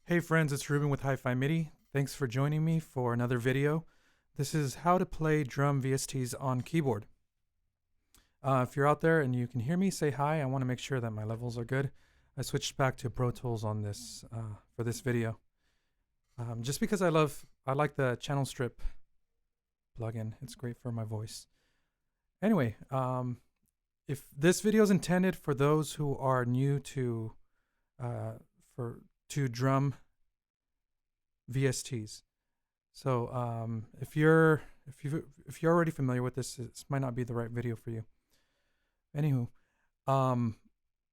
Hey friends, it's Ruben with Hi-Fi MIDI. Thanks for joining me for another video. This is how to play drum VSTs on keyboard. If you're out there and you can hear me, say hi. I want to make sure that my levels are good. I switched back to Pro Tools on this for this video. Just because I like the channel strip plugin. It's great for my voice. Anyway, if this video is intended for those who are new to drum VSTs. So if you're already familiar with this might not be the right video for you. Anywho,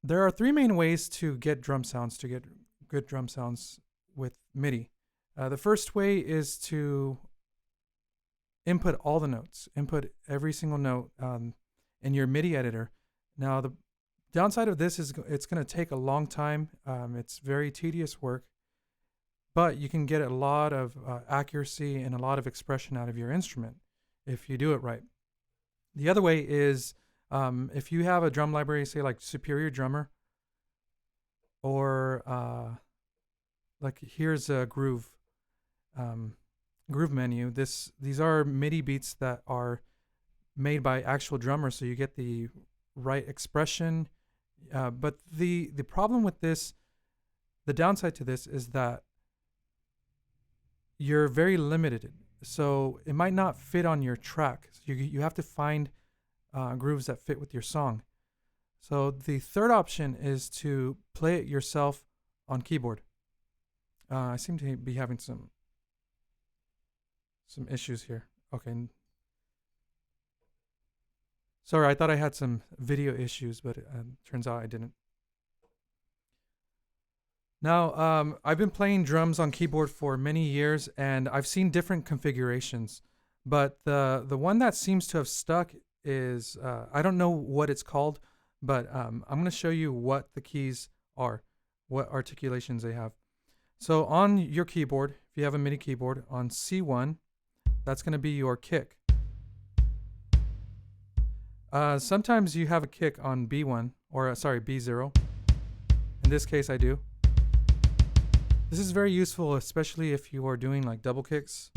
there are three main ways to get good drum sounds with MIDI. The first way is to input all the notes, input every single note in your MIDI editor. Now the downside of this is it's going to take a long time. It's very tedious work, but you can get a lot of accuracy and a lot of expression out of your instrument if you do it right. The other way is if you have a drum library, say like Superior Drummer, or like here's a groove menu. These are MIDI beats that are made by actual drummers, so you get the right expression. But the problem with this, the downside to this, is that you're very limited. So it might not fit on your track. So you have to find grooves that fit with your song. So the third option is to play it yourself on keyboard. I seem to be having some issues here. Okay. Sorry, I thought I had some video issues, but turns out I didn't. Now, I've been playing drums on keyboard for many years, and I've seen different configurations. But the one that seems to have stuck is, I don't know what it's called, but I'm going to show you what the keys are, what articulations they have. So on your keyboard, if you have a MIDI keyboard, on C1, that's going to be your kick. Sometimes you have a kick on B1, or B0. In this case, I do. This is very useful, especially if you are doing like double kicks.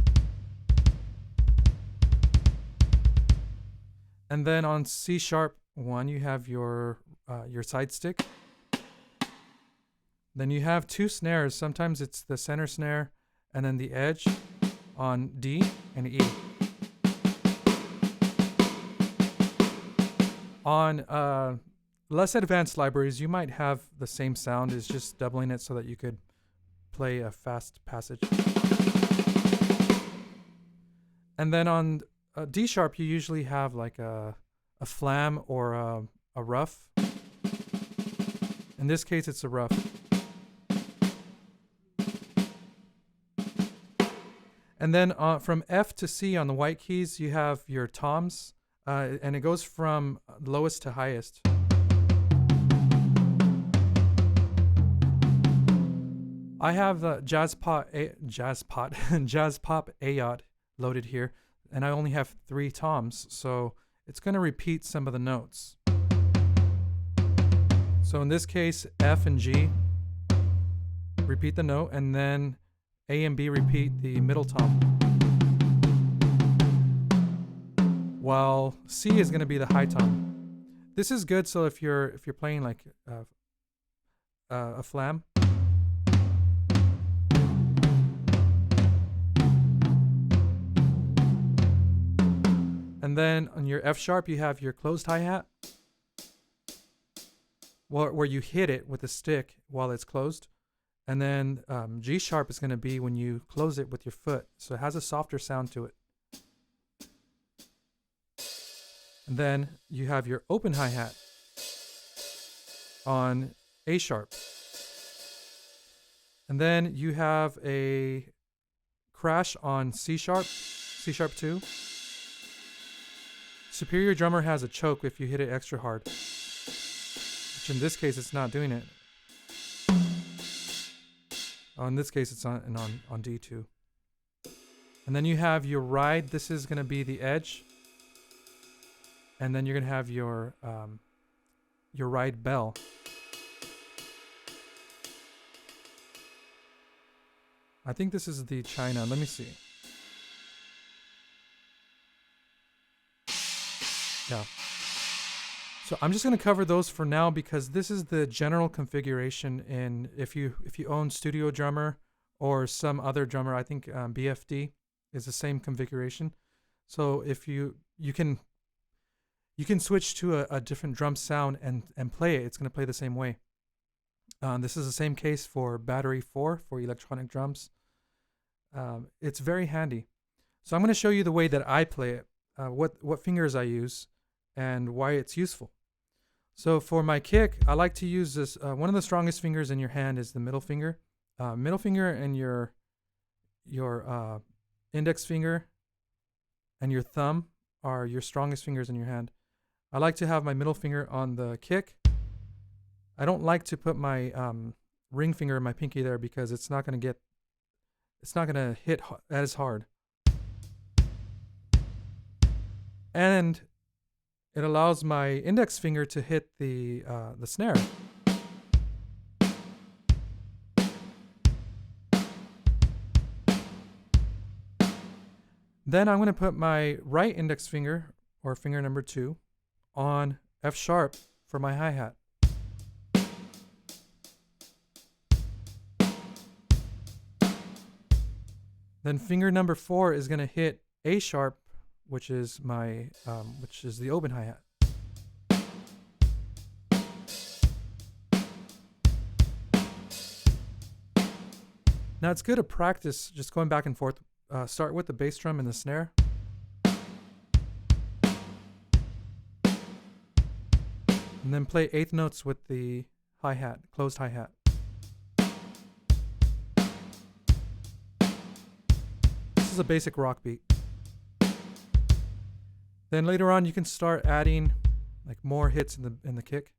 And then on C#1, you have your side stick. Then you have two snares. Sometimes it's the center snare and then the edge on D and E. On less advanced libraries, you might have the same sound, is just doubling it so that you could play a fast passage. And then on D#, you usually have like a flam or a rough. In this case, it's a rough. And then from F to C on the white keys, you have your toms, and it goes from lowest to highest. I have Jazz Pop AOT loaded here, and I only have 3 toms, so it's going to repeat some of the notes. So in this case, F and G repeat the note, and then A and B repeat the middle tom, while C is going to be the high tom. This is good, so if you're playing like a flam. And then on your F#, you have your closed hi-hat, where you hit it with a stick while it's closed. And then G# is going to be when you close it with your foot. So it has a softer sound to it. And then you have your open hi-hat on A#. And then you have a crash on C#, C#2. Superior Drummer has a choke if you hit it extra hard, which in this case it's not doing it. Oh, in this case it's on D2. And then you have your ride. This is going to be the edge. And then you're going to have your ride bell. I think this is the China. Let me see. Yeah. So I'm just going to cover those for now because this is the general configuration. In if you own Studio Drummer or some other drummer, I think BFD is the same configuration. So if you can switch to a different drum sound and play it. It's going to play the same way. This is the same case for Battery 4 for electronic drums. It's very handy. So I'm going to show you the way that I play it, what fingers I use, and why it's useful. So for my kick, I like to use this. One of the strongest fingers in your hand is the middle finger. Middle finger and your index finger and your thumb are your strongest fingers in your hand. I like to have my middle finger on the kick. I don't like to put my ring finger and my pinky there because it's not going to hit as hard. And it allows my index finger to hit the snare. Then I'm going to put my right index finger, or finger number 2, on F sharp for my hi-hat. Then finger number 4 is going to hit A sharp, which is the open hi-hat. Now it's good to practice just going back and forth. Start with the bass drum and the snare. And then play eighth notes with the hi-hat, closed hi-hat. This is a basic rock beat. Then later on you can start adding like more hits in the kick.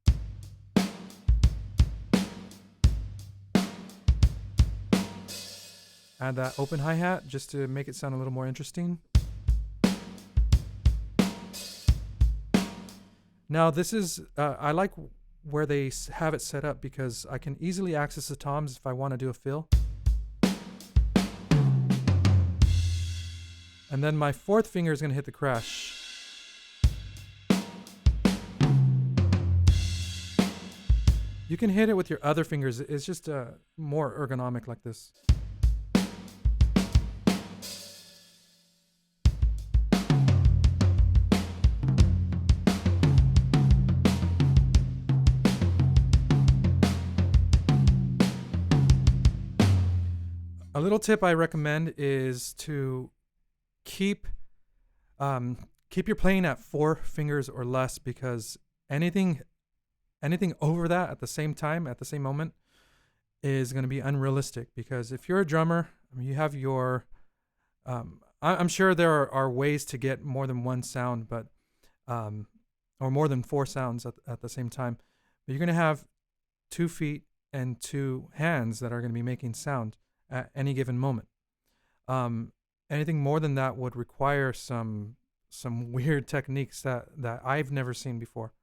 Add that open hi-hat just to make it sound a little more interesting. Now this is, I like where they have it set up because I can easily access the toms if I want to do a fill. And then my 4th finger is going to hit the crash. You can hit it with your other fingers. It's just more ergonomic like this. A little tip I recommend is to keep your playing at 4 fingers or less, because anything over that at the same time, at the same moment, is going to be unrealistic. Because if you're a drummer, I mean, you have your I'm sure there are ways to get more than one sound, but or more than 4 sounds at the same time. But you're going to have 2 feet and 2 hands that are going to be making sound at any given moment. Anything more than that would require some weird techniques that I've never seen before.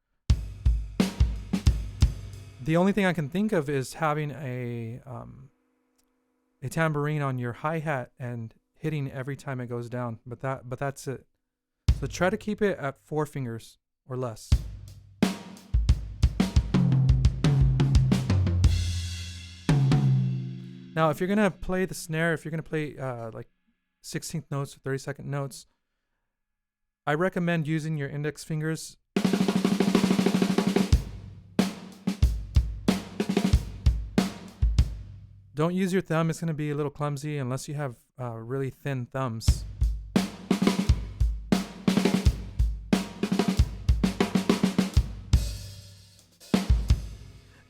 The only thing I can think of is having a tambourine on your hi-hat and hitting every time it goes down, but that's it. So try to keep it at 4 fingers or less. Now, if you're going to play the snare, if you're going to play like 16th notes or 32nd notes, I recommend using your index fingers. Don't use your thumb. It's going to be a little clumsy unless you have really thin thumbs.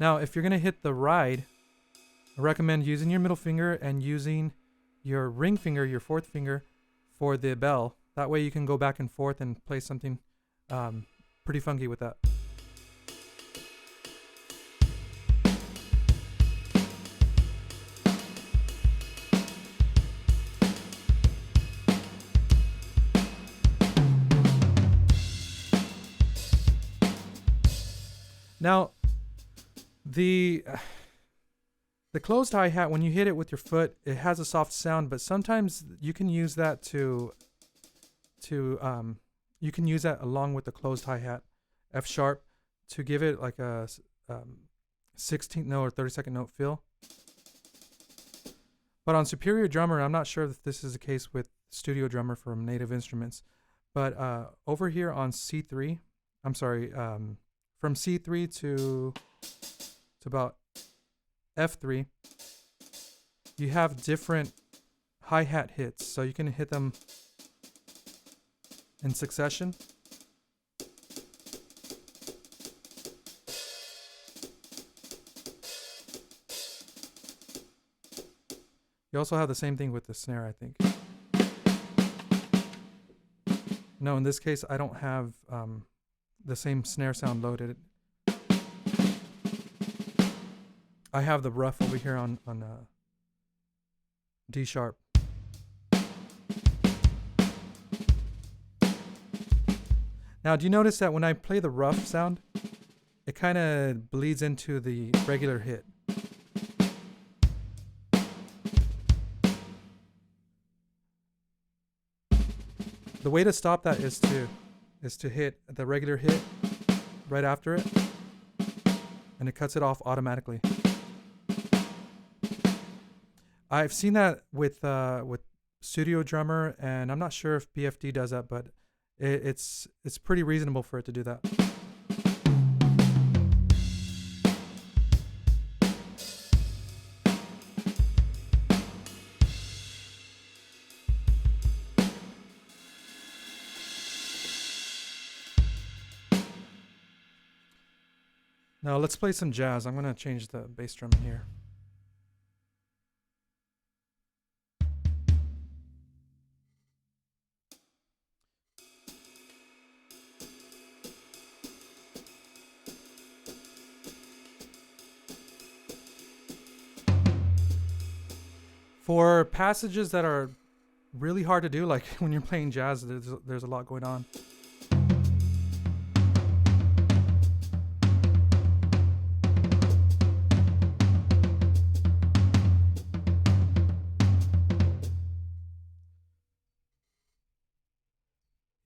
Now, if you're going to hit the ride, I recommend using your middle finger and using your ring finger, your 4th finger, for the bell. That way you can go back and forth and play something pretty funky with that. Now, The closed hi-hat, when you hit it with your foot, it has a soft sound, but sometimes you can use that you can use that along with the closed hi-hat, F sharp, to give it like a 16th note or 32nd note feel. But on Superior Drummer, I'm not sure if this is the case with Studio Drummer from Native Instruments, but over here on C3, I'm sorry, from C3 to about F3, you have different hi-hat hits, so you can hit them in succession. You also have the same thing with the snare, I think. No, in this case, I don't have the same snare sound loaded. I have the rough over here on D sharp. Now, do you notice that when I play the rough sound, it kind of bleeds into the regular hit? The way to stop that is to hit the regular hit right after it, and it cuts it off automatically. I've seen that with Studio Drummer, and I'm not sure if BFD does that, but it's pretty reasonable for it to do that. Now let's play some jazz. I'm gonna change the bass drum here. For passages that are really hard to do, like when you're playing jazz, there's a lot going on.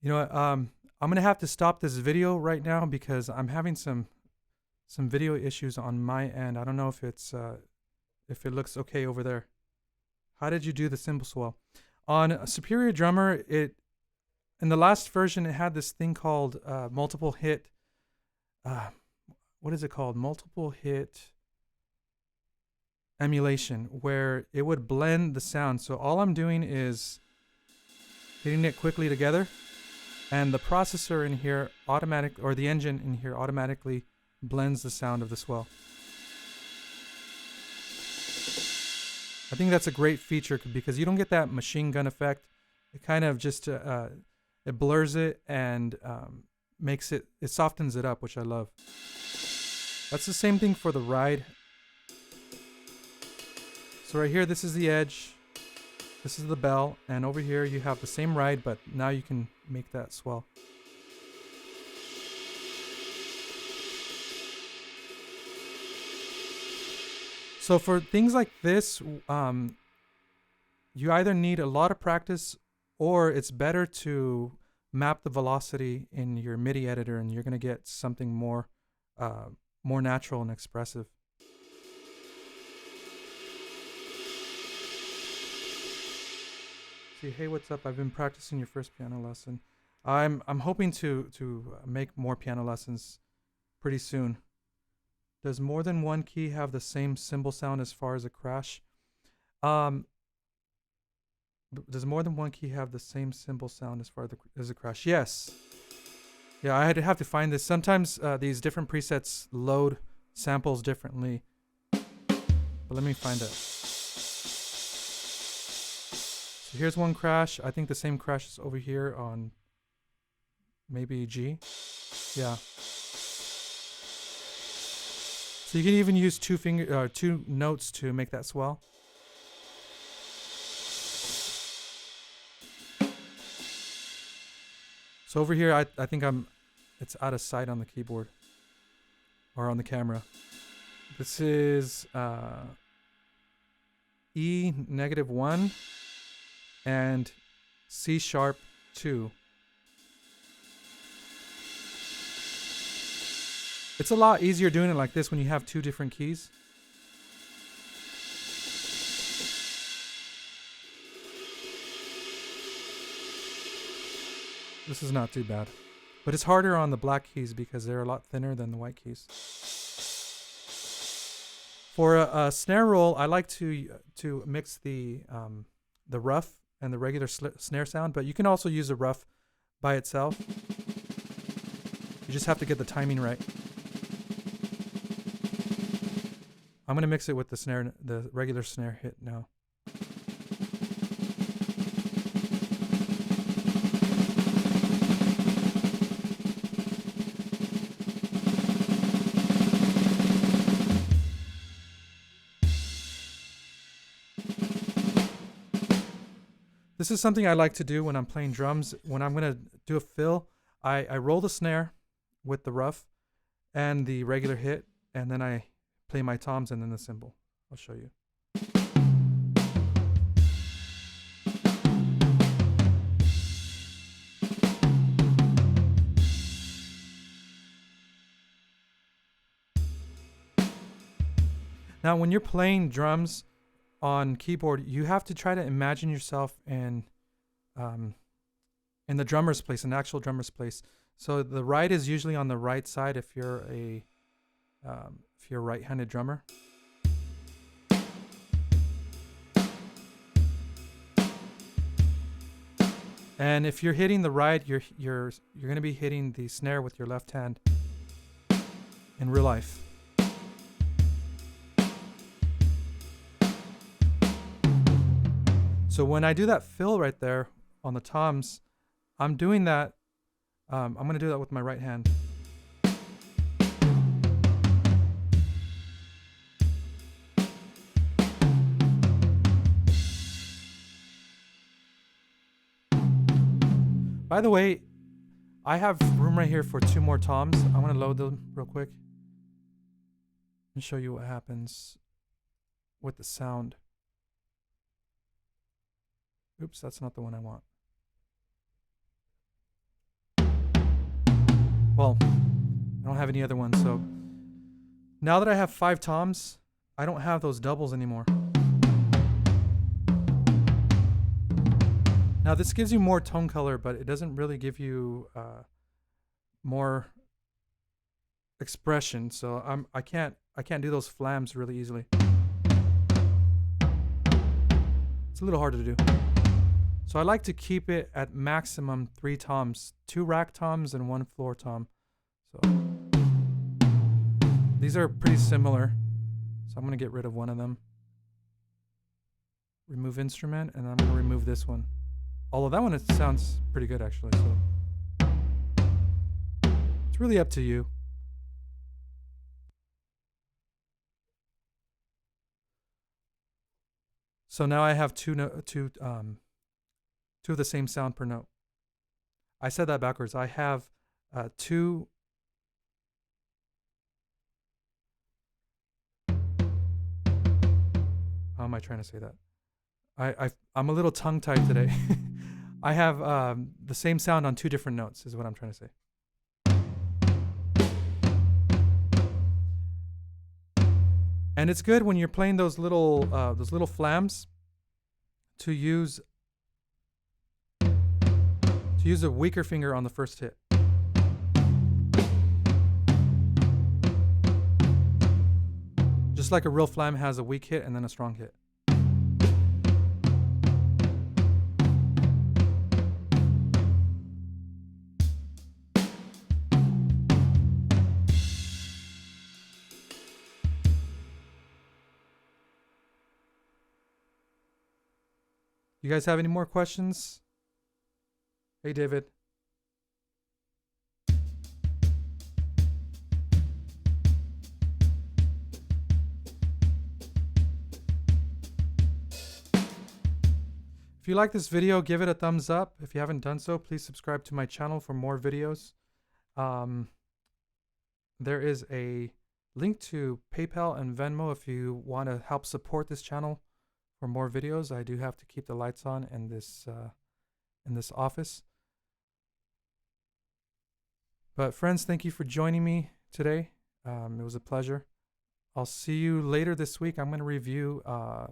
You know what? I'm gonna have to stop this video right now because I'm having some video issues on my end. I don't know if if it looks okay over there. How did you do the cymbal swell? On Superior Drummer, in the last version it had this thing called multiple hit. What is it called? Multiple hit emulation, where it would blend the sound. So all I'm doing is hitting it quickly together, and the processor in here the engine in here automatically blends the sound of the swell. I think that's a great feature because you don't get that machine gun effect. It kind of just it blurs it and it softens it up, which I love. That's the same thing for the ride. So right here, this is the edge. This is the bell, and over here you have the same ride, but now you can make that swell. So for things like this, you either need a lot of practice, or it's better to map the velocity in your MIDI editor, and you're going to get something more natural and expressive. See, hey, what's up? I've been practicing your first piano lesson. I'm hoping to make more piano lessons pretty soon. Does more than one key have the same cymbal sound as far as a crash? Does more than one key have the same cymbal sound as far as a crash? Yes. Yeah, I had to have to find this. Sometimes these different presets load samples differently. But let me find it. So here's one crash. I think the same crash is over here on maybe G. Yeah. So you can even use two notes to make that swell. So over here, I think it's out of sight on the keyboard or on the camera. This is E -1 and C sharp 2. It's a lot easier doing it like this when you have two different keys. This is not too bad. But it's harder on the black keys because they're a lot thinner than the white keys. For a snare roll, I like to mix the rough and the regular snare sound, but you can also use the rough by itself. You just have to get the timing right. I'm gonna mix it with the regular snare hit now. This is something I like to do when I'm playing drums. When I'm gonna do a fill, I roll the snare with the rough and the regular hit, and then I play my toms and then the cymbal. I'll show you. Now, when you're playing drums on keyboard, you have to try to imagine yourself in the drummer's place, an actual drummer's place. So the right is usually on the right side if you're a right-handed drummer. And if you're hitting the right, you're going to be hitting the snare with your left hand in real life. So when I do that fill right there on the toms, I'm doing that. I'm going to do that with my right hand. By the way, I have room right here for 2 more toms. I'm going to load them real quick and show you what happens with the sound. Oops, that's not the one I want. Well, I don't have any other ones, so now that I have 5 toms, I don't have those doubles anymore. Now this gives you more tone color, but it doesn't really give you more expression. So I can't do those flams really easily. It's a little harder to do. So I like to keep it at maximum 3 toms, 2 rack toms and 1 floor tom. So these are pretty similar. So I'm going to get rid of one of them. Remove instrument, and I'm going to remove this one. Although that one, it sounds pretty good actually. So it's really up to you. So now I have two of the same sound per note. I said that backwards. I have 2. How am I trying to say that? I'm a little tongue-tied today. I have the same sound on 2 different notes is what I'm trying to say. And it's good when you're playing those little flams to use a weaker finger on the first hit. Just like a real flam has a weak hit and then a strong hit. You guys have any more questions? Hey, David. If you like this video, give it a thumbs up. If you haven't done so, please subscribe to my channel for more videos. There is a link to PayPal and Venmo if you want to help support this channel for more videos. I do have to keep the lights on in this office. But friends, thank you for joining me today. It was a pleasure. I'll see you later this week. I'm going to review a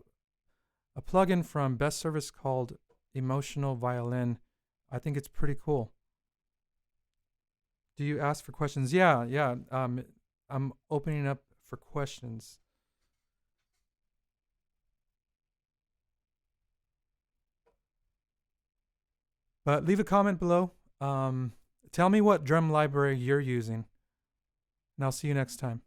plugin from Best Service called Emotional Violin. I think it's pretty cool. Do you ask for questions? Yeah. I'm opening up for questions. But leave a comment below. Tell me what drum library you're using. And I'll see you next time.